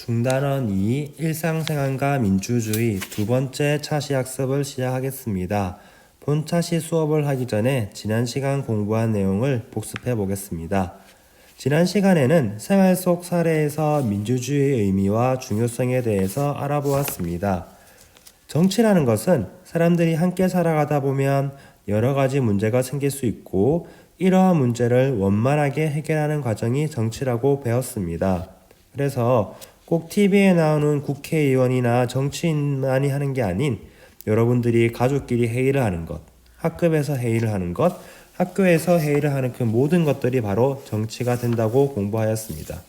중단원 2 일상생활과 민주주의 두 번째 차시 학습을 시작하겠습니다. 본 차시 수업을 하기 전에 지난 시간 공부한 내용을 복습해 보겠습니다. 지난 시간에는 생활 속 사례에서 민주주의의 의미와 중요성에 대해서 알아보았습니다. 정치라는 것은 사람들이 함께 살아가다 보면 여러 가지 문제가 생길 수 있고 이러한 문제를 원만하게 해결하는 과정이 정치라고 배웠습니다. 그래서 꼭 TV에 나오는 국회의원이나 정치인만이 하는 게 아닌 여러분들이 가족끼리 회의를 하는 것, 학급에서 회의를 하는 것, 학교에서 회의를 하는 그 모든 것들이 바로 정치가 된다고 공부하였습니다.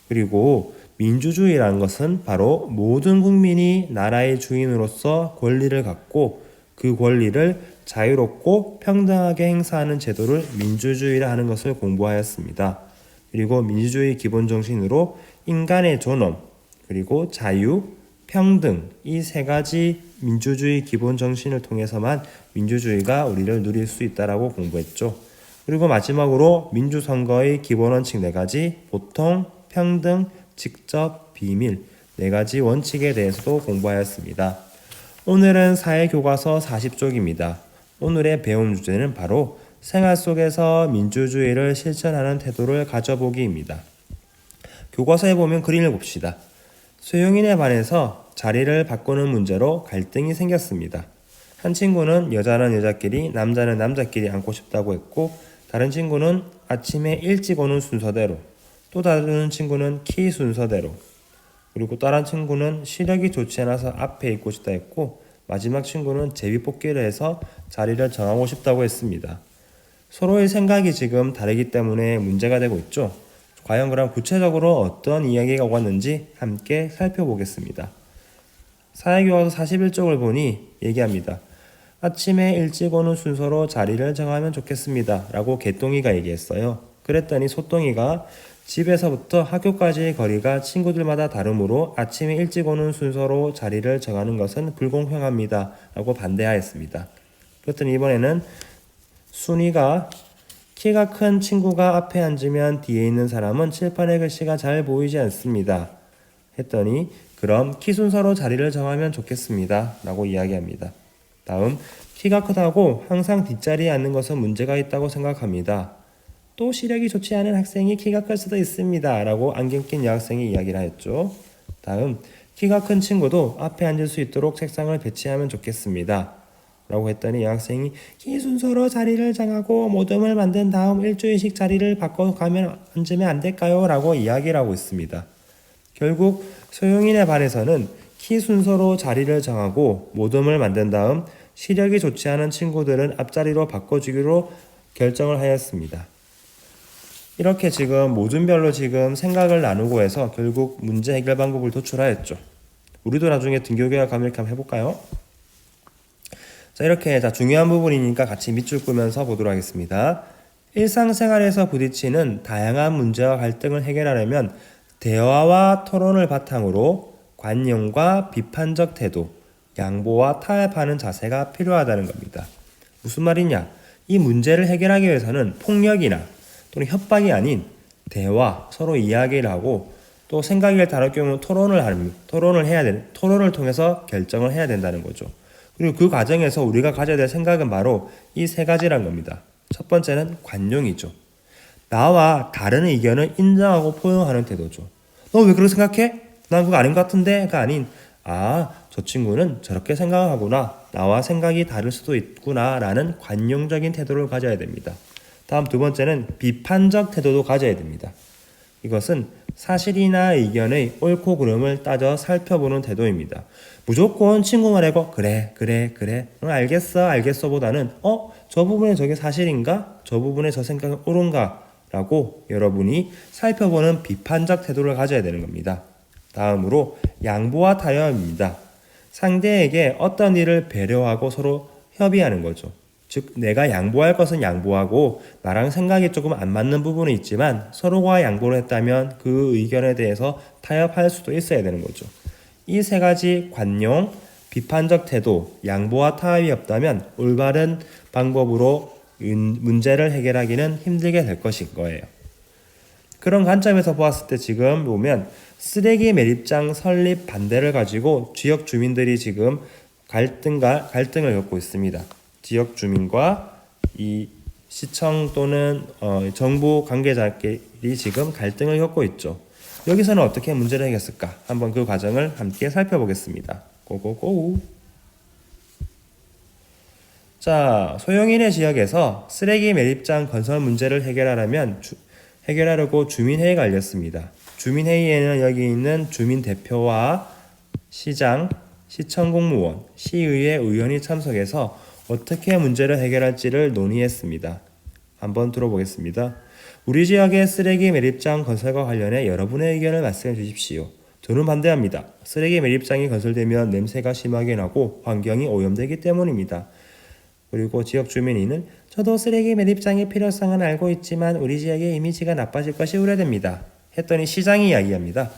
그리고 민주주의라는 것은 바로 모든 국민이 나라의 주인으로서 권리를 갖고 그 권리를 자유롭고 평등하게 행사하는 제도를 민주주의라 하는 것을 공부하였습니다. 그리고 민주주의 기본 정신으로 인간의 존엄, 그리고 자유, 평등 이 세 가지 민주주의 기본 정신을 통해서만 민주주의가 우리를 누릴 수 있다라고 공부했죠. 그리고 마지막으로 민주선거의 기본 원칙 4가지, 보통, 평등, 직접, 비밀 4가지 원칙에 대해서도 공부하였습니다. 오늘은 사회교과서 40쪽입니다. 오늘의 배움 주제는 바로 생활 속에서 민주주의를 실천하는 태도를 가져보기입니다. 교과서에 보면 그림을 봅시다. 소용인에 반해서 자리를 바꾸는 문제로 갈등이 생겼습니다. 한 친구는 여자는 여자끼리, 남자는 남자끼리 앉고 싶다고 했고, 다른 친구는 아침에 일찍 오는 순서대로, 또 다른 친구는 키 순서대로, 그리고 다른 친구는 시력이 좋지 않아서 앞에 있고 싶다 했고, 마지막 친구는 제비뽑기를 해서 자리를 정하고 싶다고 했습니다. 서로의 생각이 지금 다르기 때문에 문제가 되고 있죠. 과연 그럼 구체적으로 어떤 이야기가 오갔는지 함께 살펴보겠습니다. 사회교과서 41쪽을 보니 얘기합니다. 아침에 일찍 오는 순서로 자리를 정하면 좋겠습니다. 라고 개똥이가 얘기했어요. 그랬더니 소똥이가 집에서부터 학교까지의 거리가 친구들마다 다르므로 아침에 일찍 오는 순서로 자리를 정하는 것은 불공평합니다. 라고 반대하였습니다. 그랬더니 이번에는 순이가 키가 큰 친구가 앞에 앉으면 뒤에 있는 사람은 칠판의 글씨가 잘 보이지 않습니다. 했더니 그럼 키 순서로 자리를 정하면 좋겠습니다. 라고 이야기합니다. 다음, 키가 크다고 항상 뒷자리에 앉는 것은 문제가 있다고 생각합니다. 또 시력이 좋지 않은 학생이 키가 클 수도 있습니다. 라고 안경 낀 여학생이 이야기를 하였죠. 다음, 키가 큰 친구도 앞에 앉을 수 있도록 책상을 배치하면 좋겠습니다. 라고 했더니 여학생이 키 순서로 자리를 정하고 모둠을 만든 다음 일주일씩 자리를 바꿔가면 앉으면 안 될까요? 라고 이야기를 하고 있습니다. 결국 소용인에 반해서는 키 순서로 자리를 정하고 모둠을 만든 다음 시력이 좋지 않은 친구들은 앞자리로 바꿔주기로 결정을 하였습니다. 이렇게 지금 모둠별로 지금 생각을 나누고 해서 결국 문제 해결 방법을 도출하였죠. 우리도 나중에 등교교양 가면 이렇게 한번 해볼까요? 자, 이렇게 중요한 부분이니까 같이 밑줄 끄면서 보도록 하겠습니다. 일상생활에서 부딪히는 다양한 문제와 갈등을 해결하려면 대화와 토론을 바탕으로 관용과 비판적 태도, 양보와 타협하는 자세가 필요하다는 겁니다. 무슨 말이냐? 이 문제를 해결하기 위해서는 폭력이나 또는 협박이 아닌 대화, 서로 이야기를 하고 또 생각을 다룰 경우는 토론을 통해서 결정을 해야 된다는 거죠. 그리고 그 과정에서 우리가 가져야 될 생각은 바로 이 3가지란 겁니다. 첫 번째는 관용이죠. 나와 다른 의견을 인정하고 포용하는 태도죠. 너 왜 그렇게 생각해? 난 그거 아닌 것 같은데?가 아닌 저 친구는 저렇게 생각하구나. 나와 생각이 다를 수도 있구나 라는 관용적인 태도를 가져야 됩니다. 다음 두 번째는 비판적 태도도 가져야 됩니다. 이것은 사실이나 의견의 옳고 그름을 따져 살펴보는 태도입니다. 무조건 친구 말하고 그래 응, 알겠어 보다는 저 부분에 저게 사실인가? 저 부분에 저 생각은 옳은가? 라고 여러분이 살펴보는 비판적 태도를 가져야 되는 겁니다. 다음으로 양보와 타협입니다. 상대에게 어떤 일을 배려하고 서로 협의하는 거죠. 즉 내가 양보할 것은 양보하고 나랑 생각이 조금 안 맞는 부분은 있지만 서로가 양보를 했다면 그 의견에 대해서 타협할 수도 있어야 되는 거죠. 이 3가지 관용, 비판적 태도, 양보와 타협이 없다면 올바른 방법으로 문제를 해결하기는 힘들게 될 것인 거예요. 그런 관점에서 보았을 때 지금 보면 쓰레기 매립장 설립 반대를 가지고 지역 주민들이 지금 갈등을 겪고 있습니다. 지역 주민과 이 시청 또는 정부 관계자끼리 지금 갈등을 겪고 있죠. 여기서는 어떻게 문제를 해결했을까? 한번 그 과정을 함께 살펴보겠습니다. 고고고. 자, 소용인의 지역에서 쓰레기 매립장 건설 문제를 해결하려고 주민회의가 열렸습니다. 주민회의에는 여기 있는 주민 대표와 시장, 시청 공무원, 시의회 의원이 참석해서 어떻게 문제를 해결할지를 논의했습니다. 한번 들어보겠습니다. 우리 지역의 쓰레기 매립장 건설과 관련해 여러분의 의견을 말씀해 주십시오. 저는 반대합니다. 쓰레기 매립장이 건설되면 냄새가 심하게 나고 환경이 오염되기 때문입니다. 그리고 지역 주민이는 저도 쓰레기 매립장의 필요성은 알고 있지만 우리 지역의 이미지가 나빠질 것이 우려됩니다. 했더니 시장이 이야기합니다.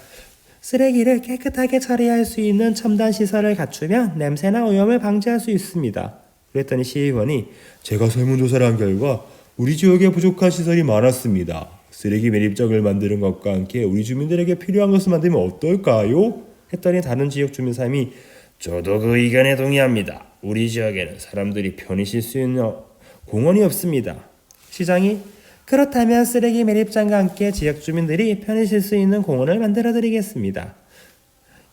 쓰레기를 깨끗하게 처리할 수 있는 첨단 시설을 갖추면 냄새나 오염을 방지할 수 있습니다. 그랬더니 시의원이 제가 설문조사를 한 결과 우리 지역에 부족한 시설이 많았습니다. 쓰레기 매립장을 만드는 것과 함께 우리 주민들에게 필요한 것을 만들면 어떨까요? 했더니 다른 지역 주민 3이 저도 그 의견에 동의합니다. 우리 지역에는 사람들이 편히 쉴 수 있는 공원이 없습니다. 시장이 그렇다면 쓰레기 매립장과 함께 지역 주민들이 편히 쉴 수 있는 공원을 만들어 드리겠습니다.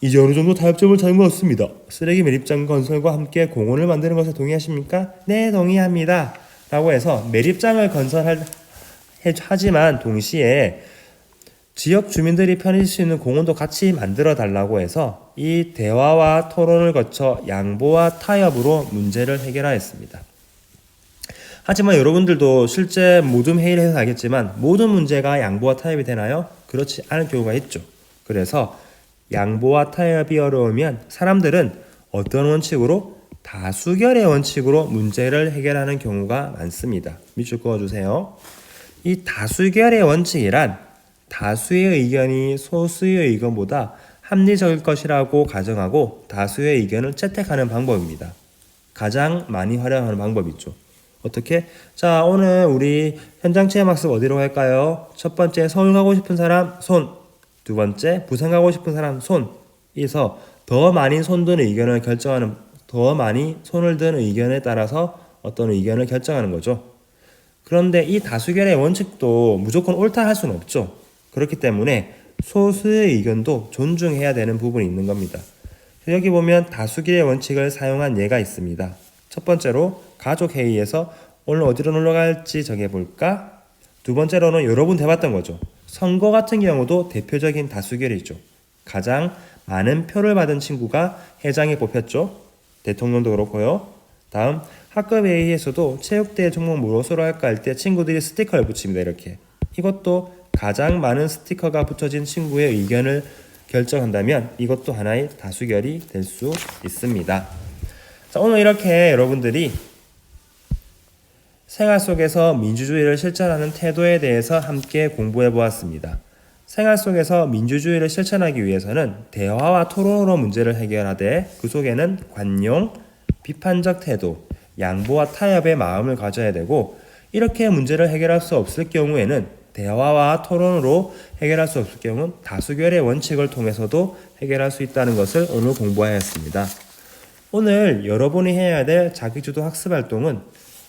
이제 어느 정도 타협점을 찾은 것 같습니다. 쓰레기 매립장 건설과 함께 공원을 만드는 것에 동의하십니까? 네, 동의합니다. 라고 해서 매립장을 하지만 동시에 지역 주민들이 편히 쉴 수 있는 공원도 같이 만들어 달라고 해서 이 대화와 토론을 거쳐 양보와 타협으로 문제를 해결하였습니다. 하지만 여러분들도 실제 모든 회의를 해서 알겠지만 모든 문제가 양보와 타협이 되나요? 그렇지 않은 경우가 있죠. 그래서 양보와 타협이 어려우면 사람들은 어떤 원칙으로? 다수결의 원칙으로 문제를 해결하는 경우가 많습니다. 밑줄 그어주세요. 이 다수결의 원칙이란 다수의 의견이 소수의 의견보다 합리적일 것이라고 가정하고 다수의 의견을 채택하는 방법입니다. 가장 많이 활용하는 방법이죠. 어떻게? 자, 오늘 우리 현장 체험학습 어디로 갈까요? 첫 번째, 서울 가고 싶은 사람 손. 두 번째, 부산 가고 싶은 사람 손. 이서 더 많이 손든 의견을 결정하는, 더 많이 손을 든 의견에 따라서 어떤 의견을 결정하는 거죠. 그런데 이 다수결의 원칙도 무조건 옳다 할 수는 없죠. 그렇기 때문에 소수의 의견도 존중해야 되는 부분이 있는 겁니다. 여기 보면 다수결의 원칙을 사용한 예가 있습니다. 첫 번째로 가족회의에서 오늘 어디로 놀러 갈지 정해볼까? 두 번째로는 여러분 해봤던 거죠. 선거 같은 경우도 대표적인 다수결이죠. 가장 많은 표를 받은 친구가 회장에 뽑혔죠. 대통령도 그렇고요. 다음 학급회의에서도 체육대회 종목 무엇으로 할까 할 때 친구들이 스티커를 붙입니다. 이렇게. 이것도 가장 많은 스티커가 붙여진 친구의 의견을 결정한다면 이것도 하나의 다수결이 될 수 있습니다. 자, 오늘 이렇게 여러분들이 생활 속에서 민주주의를 실천하는 태도에 대해서 함께 공부해 보았습니다. 생활 속에서 민주주의를 실천하기 위해서는 대화와 토론으로 문제를 해결하되 그 속에는 관용, 비판적 태도, 양보와 타협의 마음을 가져야 되고 이렇게 문제를 해결할 수 없을 경우에는 대화와 토론으로 해결할 수 없을 경우는 다수결의 원칙을 통해서도 해결할 수 있다는 것을 오늘 공부하였습니다. 오늘 여러분이 해야 될 자기주도 학습 활동은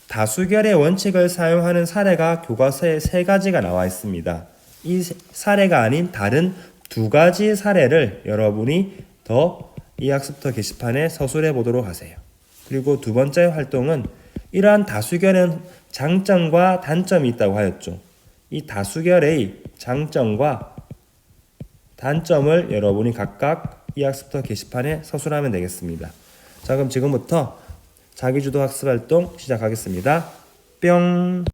다수결의 원칙을 사용하는 사례가 교과서에 3가지가 나와 있습니다. 이 사례가 아닌 다른 2가지 사례를 여러분이 이 학습터 게시판에 서술해 보도록 하세요. 그리고 두 번째 활동은 이러한 다수결은 장점과 단점이 있다고 하였죠. 이 다수결의 장점과 단점을 여러분이 각각 이 학습터 게시판에 서술하면 되겠습니다. 자, 그럼 지금부터 자기주도 학습 활동 시작하겠습니다. 뿅!